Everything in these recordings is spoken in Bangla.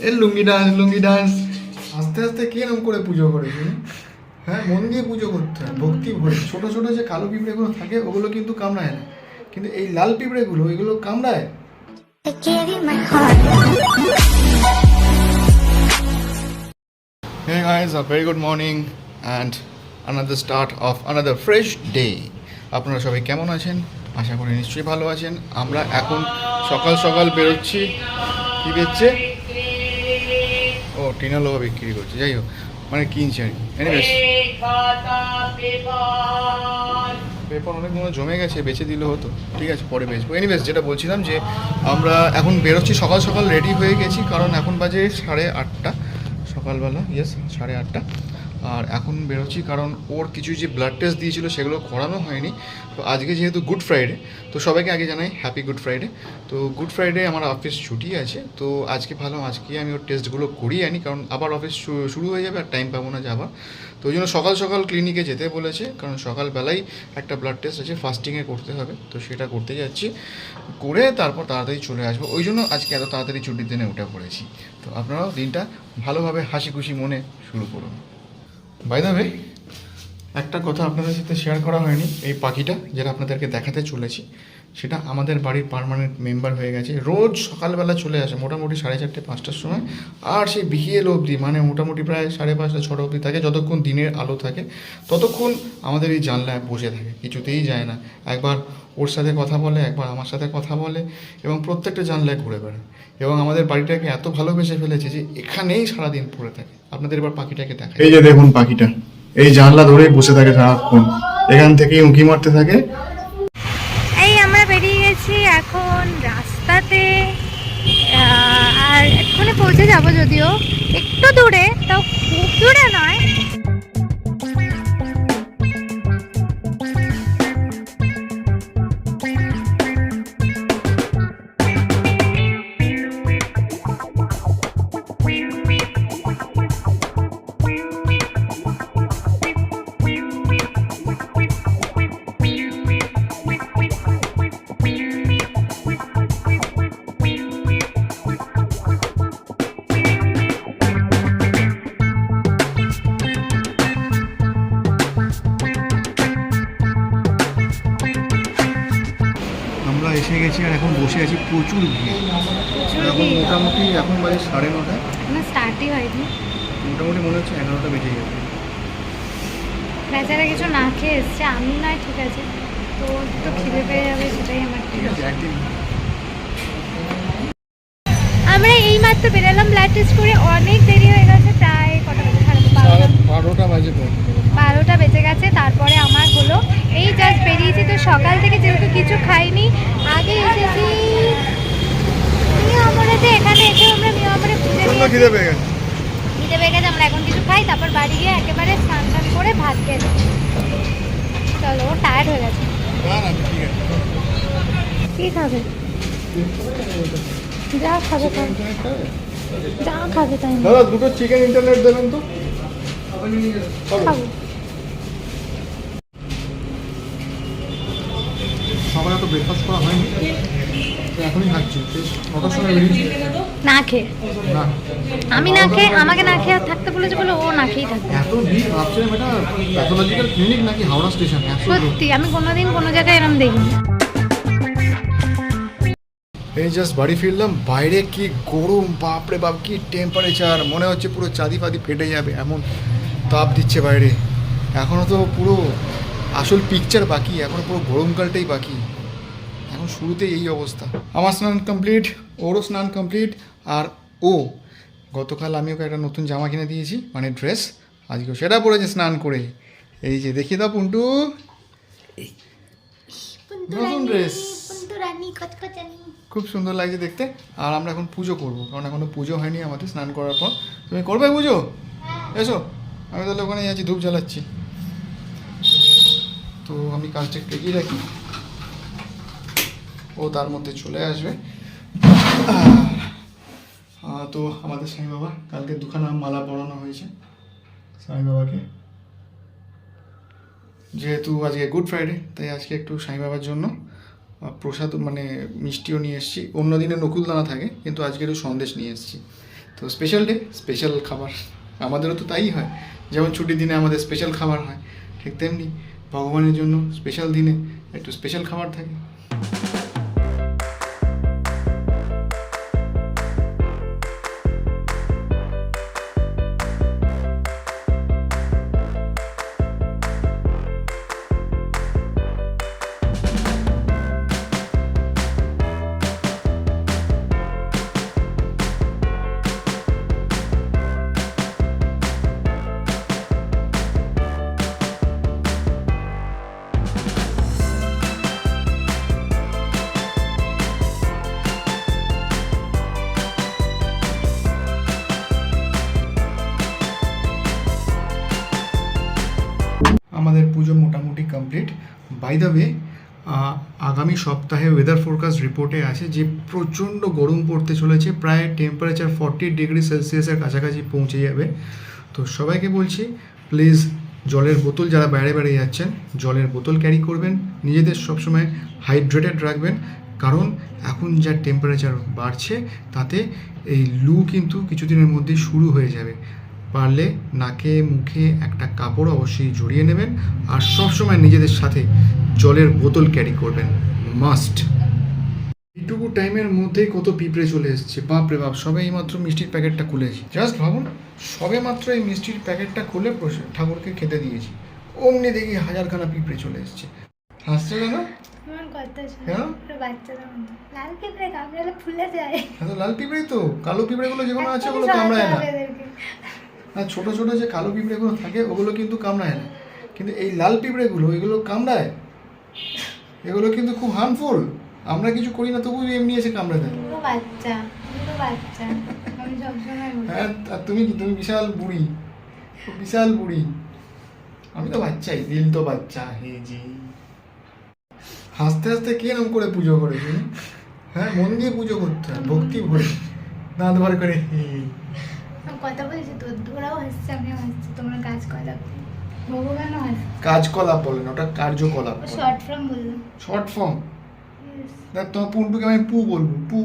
এই লুঙ্গি ডান্স আস্তে আস্তে কিরকম করে পুজো করেছি। হ্যাঁ, মন দিয়ে পুজো করতে হয়, ভক্তি ভরে। ছোট ছোট যে কালো পিঁপড়েগুলো থাকে ওগুলো কিন্তু কামড়ায় না, কিন্তু এই লাল পিঁপড়েগুলো এগুলো কামড়ায়। Hey guys, a very good morning and another start of another fresh day. আপনারা সবাই কেমন আছেন? আশা করি নিশ্চয়ই ভালো আছেন। আমরা এখন সকাল সকাল বেরোচ্ছি। কি বেচছে? ও টিনালোহা বিক্রি করছে, যাই হোক মানে কিনছে আর কি। এনিওয়েজ পেপার অনেক মনে জমে গেছে, বেচে দিলে হতো, ঠিক আছে পরে বেচবো। এনিওয়েজ যেটা বলছিলাম যে আমরা এখন বেরোচ্ছি, সকাল সকাল রেডি হয়ে গেছি, কারণ এখন বাজে 8:30 সকালবেলা, ইয়েস 8:30। আর এখন বেরোচ্ছি কারণ ওর কিছু যে ব্লাড টেস্ট দিয়েছিল সেগুলো করানো হয়নি। তো আজকে যেহেতু গুড ফ্রাইডে, তো সবাইকে আগে জানাই হ্যাপি গুড ফ্রাইডে। তো গুড ফ্রাইডে আমার অফিস ছুটি আছে, তো আজকে ভালো আজকে আমি ওর টেস্টগুলো করিয়ে আনি, কারণ আবার অফিস শুরু হয়ে যাবে আর টাইম পাবো না যাবার। তো ওই জন্য সকাল সকাল ক্লিনিকে যেতে বলেছে, কারণ সকালবেলাই একটা ব্লাড টেস্ট আছে, ফাস্টিংয়ে করতে হবে, তো সেটা করতে যাচ্ছি, করে তারপর তাড়াতাড়ি চলে আসবো। ওই জন্য আজকে এত তাড়াতাড়ি ছুটির দিনে উঠে পড়েছি। তো আপনারাও দিনটা ভালোভাবে হাসি খুশি মনে শুরু করুন। বাই দ্য ওয়ে, একটা কথা আপনাদের সাথে শেয়ার করা হয়নি, এই পাখিটা যেটা আপনাদেরকে দেখাতে চলেছি সেটা আমাদের বাড়ির পার্মানেন্ট মেম্বার হয়ে গেছে। রোজ সকালবেলা চলে আসে মোটামুটি 4:30-5টার সময়, আর সেই বিকেল অবধি মানে মোটামুটি প্রায় 5:30-6টা অবধি থাকে, যতক্ষণ দিনের আলো থাকে ততক্ষণ আমাদের এই জানলায় বসে থাকে, কিছুতেই যায় না। একবার ওর সাথে কথা বলে, একবার আমার সাথে কথা বলে, এবং প্রত্যেকটা জানলায় ঘুরে বেড়ায়, এবং আমাদের বাড়িটাকে এত ভালোবেসে ফেলেছে যে এখানেই সারাদিন পড়ে থাকে। আপনাদের এবার পাখিটাকে দেখা, এই যে দেখুন পাখিটা এই জানলা ধরেই বসে থাকে সারাক্ষণ, এখান থেকেই উঁকি মারতে থাকে। এই আমরা বেরিয়ে গেছি এখন রাস্তাতে, আর এক্ষুনি পৌঁছে যাবো, যদিও একটু দূরে, তাও খুব দূরে নয়। আমরা এসে গেছি আর এখন বসে আছি, প্রচুর ভিড়। এখন মোটামুটি এখন বাজে 9:30, এখনো স্টার্টই হয়নি, মোটামুটি মনে হচ্ছে 11টা বেজে যাবে। বেচারা কিছু না খেয়ে এসছে, আমি নয় ঠিক আছে, তো একটু খিদে পেয়ে যাবে, সেটাই আমার ঠিক আছে একদিন। আমরা এই মাত্র বেরোলাম ব্লাড টেস্ট করে, অনেক দেরি হয়ে গেছে, প্রায় কটা বাজে? 12টা বাজে, 12টা বেজে গেছে। তারপরে আমার হলো এই জাস্ট বেরিয়েছি, তো সকাল থেকে যেহেতু কিছু খাইনি, আগে এসেছি মিয়ামরেতে, এখানে এসে আমরা মিয়ামরে পুজো দিয়েছি, খিদে পেয়ে গেছে। খিদে পেয়ে গেছে, আমরা এখন কিছু খাই, তারপর বাড়ি গিয়ে একেবারে স্নান টান করে ভাত খেয়ে দেবো। চলো, ও টায়ার্ড হয়ে গেছে। না না ঠিক আছে, কি খাবে? যা খাবে খাবে, যা খাবে তাই না, দাদা দুটো চিকেন ইন্টারনেট দেবেন তো। খাবো। সবাই তো ব্রেকফাস্ট করা হয়নি, তো এখনই খাচ্ছি। 9টার সময় বেরিয়েছি না খেয়ে, না, আমি না খেয়ে, আমাকে না খেয়ে থাকতে বলেছে বলে ও না খেয়েই থাকবে। এত ভিড় ভাবছিলাম এটা প্যাথোলজিক্যাল ক্লিনিক নাকি হাওড়া স্টেশন। সত্যি আমি কোনোদিন কোনো জায়গায় এরকম দেখিনি। এই জাস্ট বাড়ি ফিরলাম, বাইরে কি গরম, বাপরে বাপ কি টেম্পারেচার, মনে হচ্ছে পুরো চাঁদি ফাদি ফেটে যাবে এমন তাপ দিচ্ছে বাইরে। এখনও তো পুরো আসল পিকচার বাকি, এখনও পুরো গরমকালটাই বাকি, এখন শুরুতেই এই অবস্থা। আমার স্নান কমপ্লিট, ওরও স্নান কমপ্লিট, আর ও গতকাল আমি ওকে একটা নতুন জামা কিনে দিয়েছি, মানে ড্রেস, আজকেও সেটা পরেছে স্নান করে। এই যে দেখিয়ে দাও পুন্টু, নতুন ড্রেস, খুব সুন্দর লাগছে দেখতে। আর আমরা এখন পুজো করবো, কারণ এখনো পুজো হয়নি আমাদের স্নান করার পর। তুমি করবে পুজো? এসো, আমি তাহলে ওখানে যাচ্ছি, ধূপ জ্বালাচ্ছি। তো আমি কাজটা একটু এগিয়ে রাখি, ও তার মধ্যে চলে আসবে। তো আমাদের সাই বাবা, কালকে 2খানা মালা পরানো হয়েছে সাই বাবাকে, যেহেতু আজকে গুড ফ্রাইডে, তাই আজকে একটু সাই বাবার জন্য প্রসাদ মানে মিষ্টিও নিয়ে এসেছি। অন্য দিনে নকুলদানা থাকে, কিন্তু আজকে একটু সন্দেশ নিয়ে এসেছি। তো তো স্পেশাল ডে স্পেশাল খাবার, আমাদেরও তো তাই হয়। যেমন ছুটির দিনে আমাদের স্পেশাল খাবার হয়, ঠিক তেমনি ভগবানের জন্য স্পেশাল দিনে একটু স্পেশাল খাবার থাকে। আমাদের পুজো মোটামুটি কমপ্লিট। বাই দ্য ওয়ে, আগামী সপ্তাহে ওয়েদার ফোরকাস্ট রিপোর্টে আছে যে প্রচণ্ড গরম পড়তে চলেছে, প্রায় টেম্পারেচার 40°C কাছাকাছি পৌঁছে যাবে। তো সবাইকে বলছি, প্লিজ জলের বোতল, যারা বাইরে বাইরে যাচ্ছেন জলের বোতল ক্যারি করবেন, নিজেদের সবসময় হাইড্রেটেড রাখবেন, কারণ এখন যা টেম্পারেচার বাড়ছে তাতে এই লু কিন্তু কিছুদিনের মধ্যেই শুরু হয়ে যাবে। পারলে নাকে মুখে একটা কাপড় অবশ্যই জড়িয়ে নেবেন, আর সবসময় নিজেদের সাথে জলের বোতল ক্যারি করবেন, মাস্ট। এইটুকু টাইমের মধ্যেই কত পিঁপড়ে চলে এসছে, বাপরে বাপ। সবে এই মাত্র মিষ্টির প্যাকেটটা খুলেছি, জাস্ট ভাবুন, সবে মাত্র এই মিষ্টির প্যাকেটটা খুলে ঠাকুরকে খেতে দিয়েছি, অমনি দেখি হাজারখানা পিঁপড়ে চলে এসছে। হাসছে কেন? লাল পিঁপড়ে কামড়ালে ফুলে যায়। লাল পিঁপড়েই তো, কালো পিঁপড়েগুলো যেগুলো আছে ওগুলো কামড়ায় না। না, ছোট ছোট যে কালো পিঁপড়েগুলো থাকে ওগুলো কিন্তু কামড়ায় না, কিন্তু এই লাল পিঁপড়েগুলো এগুলো কামড়ায়। এগুলো কিন্তু খুব হার্মফুল, আমরা কিছু করি না তবু এমনি এসে কামড়ে দেয়। হ্যাঁ, আর তুমি কি, তুমি বিশাল বুড়ি, বিশাল বুড়ি। আমি তো বাচ্চাই, দিল তো বাচ্চা হে জি। হাসতে হাসতে কে নাম করে পুজো করে তুমি? হ্যাঁ, মন দিয়ে পুজো করতে হয়, ভক্তি ভরে, দাঁত বার করে। কথা বলছি তো, ওরাও হাসছে, আমিও হাসছি, তোমরা কাজ কলা ভগবানও হাসছে। কাজকলাপ বলেন, ওটা কার্যকলাপ। শর্ট ফর্ম বললাম। Short form? দেখ, তোমার পুন্টুকে আমি পু বলবো, পু।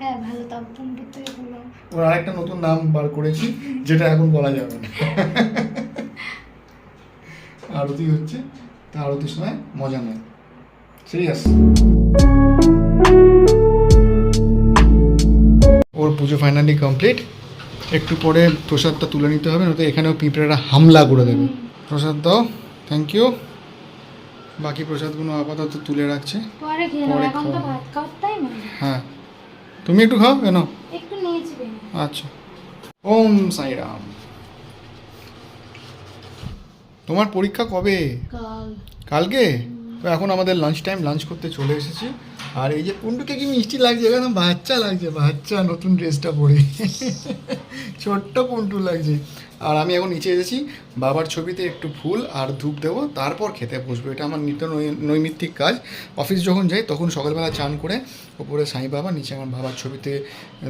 হ্যাঁ, ভালো, তাও পুন্টু থেকে বললাম। ওর আরেকটা নতুন নাম বার করেছি, যেটা এখন বলা যাবে না। আরতি হচ্ছে, তা আরতির সময় মজা নেয়, সিরিয়াস। ওর পুজো ফাইনালি কমপ্লিট। একটু পরে প্রসাদটা তুলে নিতে হবে, নয়তো এখানেও পিঁপড়েরা হামলা করে দেবে। প্রসাদ দাও, থ্যাংক ইউ। বাকি প্রসাদগুলো আপাতত তুলে রাখছে, পরে খেয়ে নেব, এখন তো ভাত খাওয়ার টাইম। হ্যাঁ, তুমি একটু খাও, কেন? একটু নিয়েছি। আচ্ছা, ওম সাইরাম। তোমার পরীক্ষা কবে? কালকে? তো এখন আমাদের লাঞ্চ টাইম, লাঞ্চ করতে চলে এসেছি। আর এই যে পুন্টুকে কি মিষ্টি লাগছে, একদম বাচ্চা লাগছে, বাচ্চা নতুন ড্রেসটা পরে ছোট্ট পুন্টু লাগছে। আর আমি এখন নিচে এসেছি, বাবার ছবিতে একটু ফুল আর ধূপ দেবো, তারপর খেতে বসবো। এটা আমার নিত্য নৈমিত্তিক কাজ। অফিস যখন যাই তখন সকালবেলা চান করে ওপরে সাই বাবা, নিচে আমার বাবার ছবিতে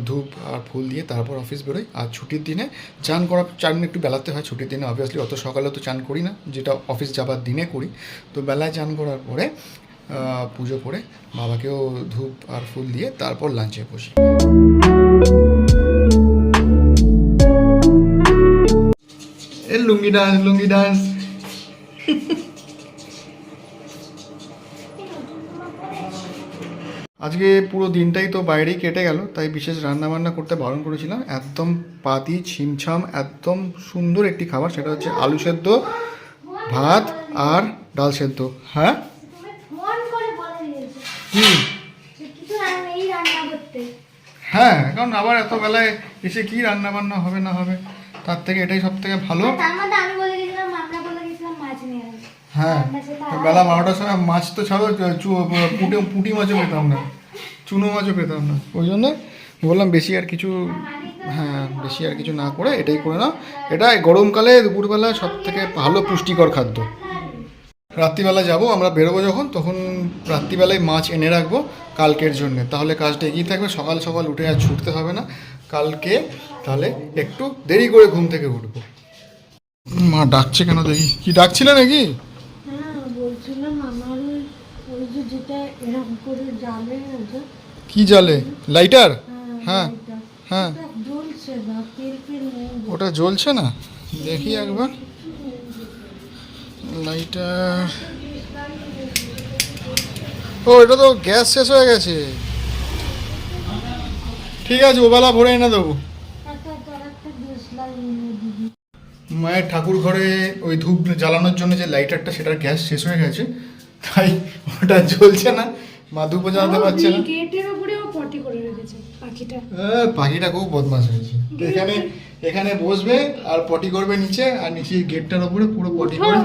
ধূপ আর ফুল দিয়ে তারপর অফিস বেরোই। আর ছুটির দিনে চান একটু বেলাতে হয়, ছুটির দিনে অবভিয়াসলি অত সকালে তো চান করি না, যেটা অফিস যাবার দিনে করি। তো বেলায় চান করার পরে পুজো করে বাবাকেও ধূপ আর ফুল দিয়ে তারপর লাঞ্চে বসি। লুঙ্গি ডান্স, লুঙ্গি ডান্স। আজকে পুরো দিনটাই তো বাইরেই কেটে গেল, তাই বিশেষ রান্না বান্না করতে বারণ করেছিলাম। একদম পাতি ছিমছাম একদম সুন্দর একটি খাবার, সেটা হচ্ছে আলু সেদ্ধ, ভাত আর ডাল সেদ্ধ। হ্যাঁ, হ্যাঁ, কারণ আবার এত বেলায় এসে কি রান্না বান্না হবে না হবে, তার থেকে এটাই সব থেকে ভালো। হ্যাঁ, বেলা 12টার সময় মাছ তো ছাড়ো, পুঁটি মাছও পেতাম না, চুনো মাছও পেতাম না, ওই জন্য বললাম বেশি আর কিছু, হ্যাঁ বেশি আর কিছু না করে এটাই করে নাও। এটা গরমকালে দুপুরবেলা সব থেকে ভালো পুষ্টিকর খাদ্য। রাত্রিবেলা যাব আমরা, বেরোবো যখন, তখন রাত্রিবেলায় মাছ এনে রাখবো কালকের জন্যে, তাহলে কাজটা এগিয়ে থাকবে। সকাল সকাল উঠে আর ছুটতে হবে না কালকে, তাহলে একটু দেরি করে ঘুম থেকে উঠবো। মা ডাকছে কেন দেখি, কি ডাকছিলে নাকি? বলছিলাম আমার ওই যে যেটা এরকম করে জালে, কি জালে? লাইটার? হ্যাঁ হ্যাঁ, জ্বলছে জ্বলছে না, তেল ফেল নেই। ওটা জ্বলছে না, দেখি একবার লাইটার। ও এটা তো গ্যাস শেষ হয়ে গেছে। ঠিক আছে, ওবেলা ভরে এনে দেবো। একটা দেশলাই এনে দিবি। মায়ের ঠাকুর ঘরে ওই ধূপ জ্বালানোর জন্য যে লাইটারটা, সেটার গ্যাস শেষ হয়ে গেছে, তাই ওটা জ্বলছে না। মা ধূপও জ্বালাতে পারছে না। গেটের উপরেও পটি করে রেখেছে পাখিটা। পাখিটা খুব বদমাশ হয়েছে। এখানে এখানে বসবে আর পটি করবে নিচে, আর নিচে গেটটার উপরে পুরো পটি করে।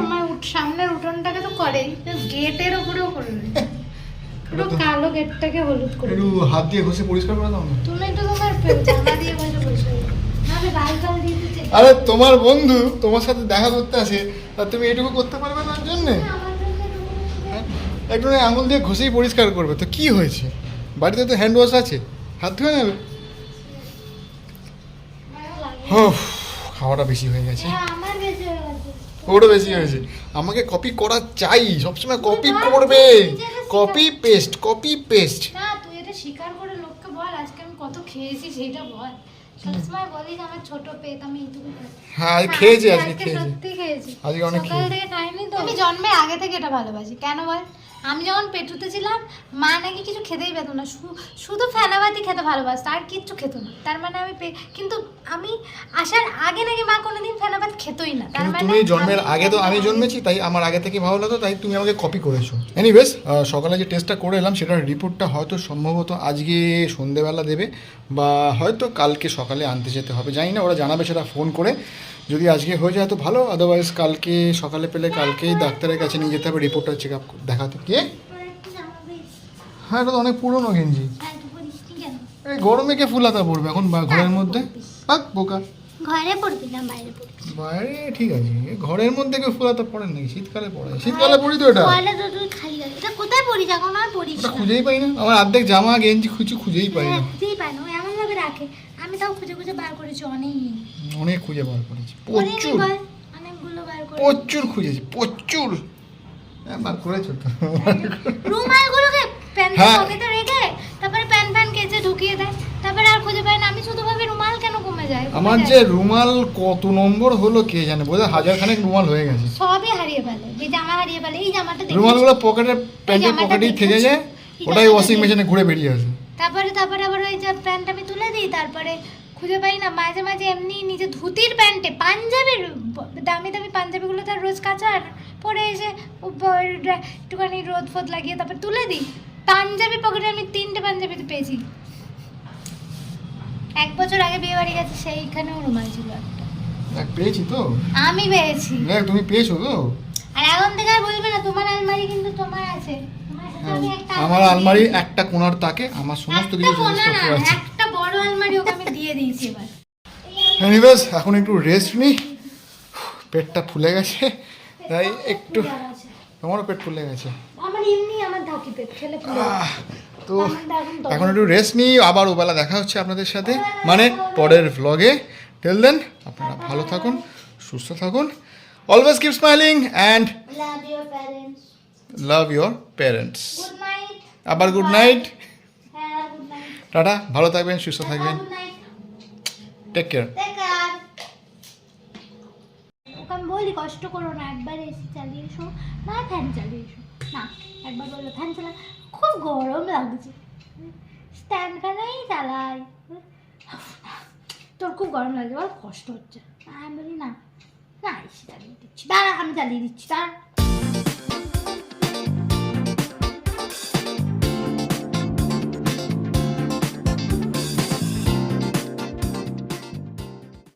সামনের উঠোনটাকে তো করেই, গেটের উপরেও করে রেখেছে। পুরো কালো গেটটাকে হলুদ করে। একটু হাত দিয়ে ঘষে পরিষ্কার করে দাও না। তুমি একটু তোমার জামা দিয়ে ঘষে পরিষ্কার করো। আমি লাল কাল দিয়ে দিচ্ছি। আরে তোমার বন্ধু তোমার সাথে দেখা করতে আসে, আর তুমি এটুকু করতে পারবে তার জন্যে? একটু আঙুল দিয়ে ঘষেই পরিষ্কার করবে, তো কি হয়েছে? বাড়িতে তো হ্যান্ড ওয়াশ আছে, হাত ধুয়ে নেবে। খাওয়াটা বেশি হয়ে গেছে। আমার বেশি হয়ে গেছে। ওটা বেশি হয়েছে। আমাকে কপি করা চাই, সবসময় কপি করবে। Copy paste, copy paste. না, তুই এটা স্বীকার করে লোককে বল আজকে আমি কত খেয়েছি সেটা বল। সবসময় বলিস আমার ছোট পেট, আমি এইটুকু খাই। হ্যাঁ খেয়েছি, আজকে খেয়েছি। সত্যি খেয়েছি। আজকে অনেক সকাল থেকে খাইনি তো। আমি জন্মের আগে থেকে এটা ভালোবাসি। কেন বল? আমি যখন পেটুতে ছিলাম, মা নাকি কিছু খেতেই পেত না, শুধু ফেনাভাতি খেতে ভালোবাসতো, আর কিচ্ছু খেত না। তার মানে কিন্তু আমি আসার আগে নাকি মা কোনোদিন ফেনাভাত খেতই না। তার কিন্তু মানে তুমি জন্মের আগে তো আমি জন্মেছি, তাই আমার আগে থেকে ভালো লাগতো, তাই তুমি আমাকে কপি করেছো। এনিওয়েজ, সকালে যে টেস্টটা করে এলাম সেটার রিপোর্টটা হয়তো সম্ভবত আজকে সন্ধেবেলা দেবে, বা হয়তো কালকে সকালে আনতে যেতে হবে, জানি না, ওরা জানাবে সেটা ফোন করে। যদি আজকে হয়ে যায় তো ভালো, আদারওয়াইজ কালকে সকালে পেলে কালকেই ডাক্তারের কাছে নিয়ে যেতে হবে রিপোর্টটা চেক আপ দেখাতে। কে? হ্যাঁ, এটা তো অনেক পুরনো গেঞ্জি। এই গরমে কে ফুলাতা পড়বে এখন ঘরের মধ্যে? পাক বোকা। ঘরে পড়বি না বাইরে পড়বি? বাইরে ঠিক আছে, ঘরের মধ্যে কেউ ফুলাতা পড়েন নাকি? শীতকালে পড়ে, শীতকালে পড়ি তো এটা। পয়লা তো তুই খালি গায়ে। এটা কোথায় পড়িস এখন? আর পড়িস ওটা না। খুঁজেই পাই না, আমার অর্ধেক জামা গেঞ্জি খুঁজেই পাই না। খুঁজেই পাই না, ও এমন ভাবে রাখে। আমি তাও খুঁজে খুঁজে বার করেছি অনেক। অনেক খুঁজে বার করেছি, অনেকগুলো প্রচুর বার করে। প্রচুর খুঁজেছি, প্রচুর। বার করেছো তো? রুমালগুলোকে প্যান্ট হ্যাঁ। পকেটে রেখে তারপরে প্যান কেচে ঢুকিয়ে দেয়, তারপরে আর খুঁজে পাই না। আমি শুধু ভাবি রুমাল কেন কমে যায়। আমার যে রুমাল কত নম্বর হলো কে জানে, বোধহয় 1000 রুমাল হয়ে গেছে। সবই হারিয়ে ফেলে, যে জামা হারিয়ে ফেলে। এই জামাটা দেখি, রুমালগুলো পকেটের প্যান্টের জামাটা পকেটেই থেকে দেখেছি। যায়, এই ওটাই জামাটা ওয়াশিং দেখেছি। মেশিনে ঘুরে বেরিয়ে আসে। তারপরে আবার ওই যে প্যান্ট আমি তুলে দিই, তারপরে খুঁজে পাই না। মাঝে মাঝে এমনি নিজে ধুতির প্যান্টে পাঞ্জাবির দামি দামি পাঞ্জাবিগুলো তার রোজ কাচার পরে এসে একটুখানি রোদ ফোদ লাগিয়ে তারপর তুলে দিই। পাঞ্জাবি পকেটে আমি 3টে পাঞ্জাবিতে পেয়েছি। 1 বছর আগে বিয়ে বাড়ি গেছে, সেইখানেও রুমাল ছিল একটা। পেয়েছি তো, আমি পেয়েছি। তুমি পেয়েছো তো। আর এখন থেকে আর বলবে না তোমার আলমারি কিন্তু তোমার আছে। তোমার সাথে আমি একটা আমার আলমারি একটা কোণার তাকে আমার সমস্ত কিছু একটা কোণা না, জিনিসপত্র আছে। একটা বড় আলমারি ওকে আমি দিয়ে দিয়েছি এবার। এনিওয়েজ, এখন একটু রেস্ট নিই, পেটটা ফুলে গেছে, তাই একটু। তোমারও পেট ফুলে গেছে? আমার এমনি আমার ঢাকি পেট খেলে ফুলে যায়। তো এখন একটু রেস্ট নিই, আবার ওবেলা দেখা হচ্ছে আপনাদের সাথে, মানে পরের ভ্লগে। টিল দেন আপনারা ভালো থাকুন, সুস্থ থাকুন, always keep smiling and love your parents. Love your parents. Good night. আবার গুড নাইট, হ্যাঁ, গুড নাইট। টাটা, ভালো থাকবেন, সুস্থ থাকবেন, good night. Take care. Take care. Okay আমি বলি কষ্ট করো না, একবার এসি চালিয়ে এসো, না ফ্যান চালিয়ে এসো। না, একবার বললো ফ্যান চালা, খুব গরম লাগছে, স্ট্যান্ড ফ্যানই চালাই। তোর খুব গরম লাগছে বল, কষ্ট হচ্ছে। আমি বলি না, না এসি চালিয়ে দিচ্ছি, দাঁড়া আমি চালিয়ে দিচ্ছি, দাঁড়া।